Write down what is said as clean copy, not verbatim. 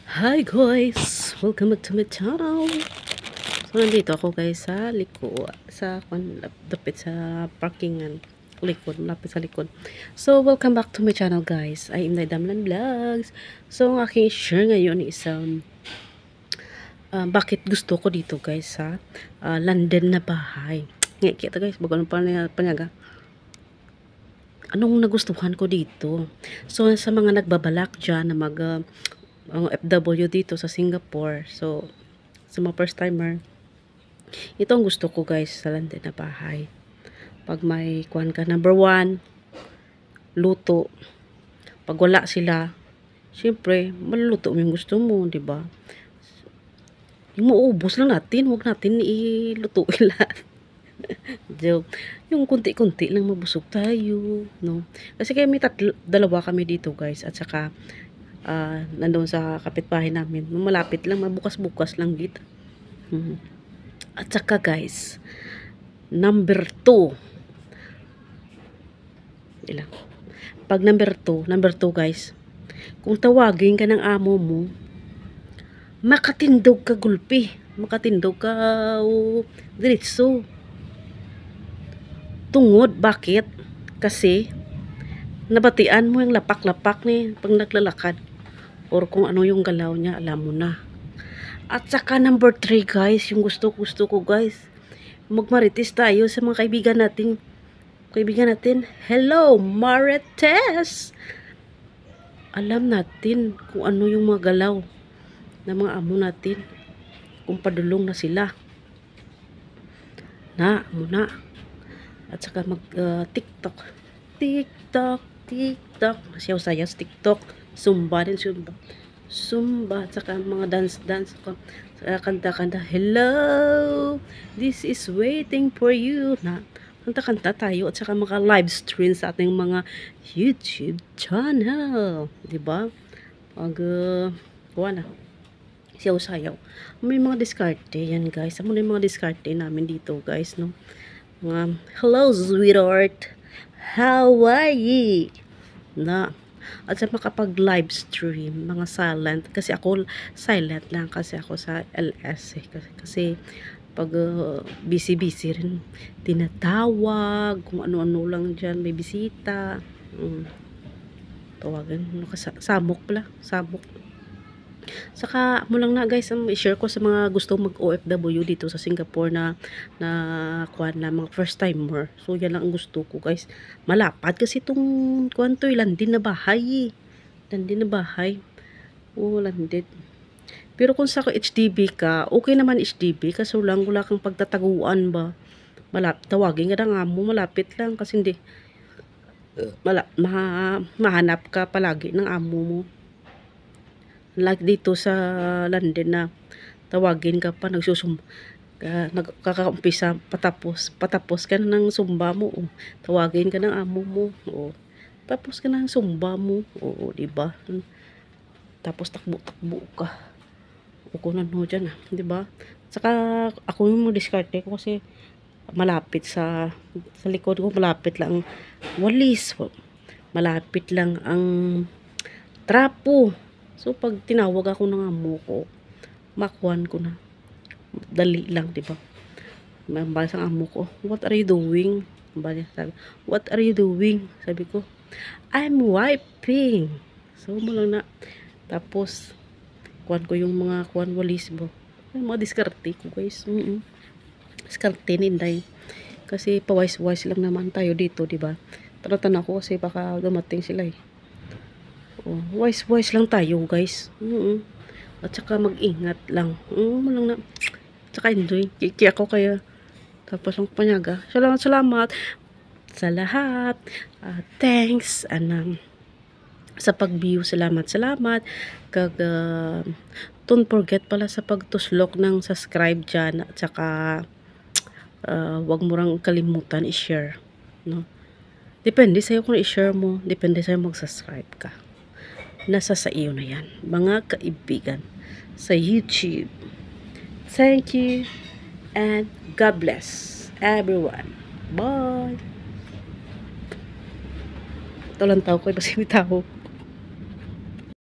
Hi guys! Welcome back to my channel. So nandito ako guys sa likod, dapit sa parkingan, malapit sa likod. So welcome back to my channel guys. I am Damlan Vlogs. So ang aking share ngayon is bakit gusto ko dito guys sa London na bahay. Ngayon kita guys, bago pa panyaga. Anong nagustuhan ko dito? So sa mga nagbabalak dyan na ang FW dito sa Singapore. So, sa mga first timer, ito ang gusto ko guys sa London na bahay. Pag may kuhan ka, number 1, luto. Pag wala sila, syempre, maluluto mo yung gusto mo, di ba? Yung mauubos lang natin, huwag natin ilutuin lahat. Joke. Yung kunti-kunti lang mabusog tayo, no? Kasi kaya may dalawa kami dito guys, at saka nandoon sa kapitbahay namin, malapit lang, mabukas-bukas lang dito. At saka guys, number 2 ilang pag number 2 guys, kung tawagin ka ng amo mo, makatindog ka gulpi, makatindog ka diretso tungod. Bakit? Kasi nabatian mo yung lapak-lapak ni pag naglalakad, or kung ano yung galaw niya, alam mo na. At saka number 3 guys, yung gusto ko guys, magmarites tayo sa mga kaibigan natin. Hello Marites! Alam natin kung ano yung mga galaw ng mga amo natin, kung padulong na sila na muna. At saka mag TikTok, sayaw sa TikTok, Zumba, at saka mga dance, kanta, hello, this is waiting for you, na kanta tayo, at saka mga live stream sa ating mga YouTube channel, diba? Pag wala, sayaw, may mga diskarte yan guys. Ano yung mga diskarte namin dito guys, no? Hello sweetheart, how are you? Na, at sa makapag live stream, mga silent, kasi ako silent lang kasi ako sa LS kasi pag busy rin, tinatawag kung ano-ano lang dyan, may bisita, tawagan, samok pala, saka mo lang na guys, i-share ko sa mga gusto mag OFW dito sa Singapore na kuan na mga first timer. So yan lang ang gusto ko guys. Malapad kasi itong kuan to, landin na bahay. Landin. Pero kung sa HDB ka, okay naman HDB kasi wala kang pagtataguan ba. Tawagin ka na nga mo, malapit lang kasi hindi mahanap ka palagi ng amo mo. Like dito sa London na tawagin ka pa, nagkakaumpisa, patapos ka na ng sumba mo, tawagin ka ng amo mo, tapos ka ng sumba mo, diba? Tapos takbo ka, kung ano dyan, diba? Saka ako yung diskarte ko kasi malapit sa likod ko, malapit lang walis, malapit lang ang trapo. So, pag tinawag ako ng amo ko, makuhan ko na. Dali lang, diba? Mabasa ang amo ko, what are you doing? What are you doing? Sabi ko, I'm wiping. So, mo lang na. Tapos, kuhan ko yung mga walis mo. Yung mga diskarte ko, guys. Diskarte ninday. Kasi, pawise-wise lang naman tayo dito, diba? Tanatan ako kasi baka dumating sila eh. Wise lang tayo guys. At saka mag-ingat lang. Lang na. At saka enjoy. Kiki ako kaya. Tapos ang panyaga. Salamat sa lahat. Thanks. Sa pag-view. Salamat. Don't forget pala sa pagtuslok ng subscribe dyan. At saka wag mo rang kalimutan i-share. No? Depende sa'yo kung i-share mo. Depende sa'yo mag-subscribe ka. Nasa sa iyo na yan, mga kaibigan sa YouTube. Thank you and God bless everyone. Bye. Ito lang tao ko, ibang tao.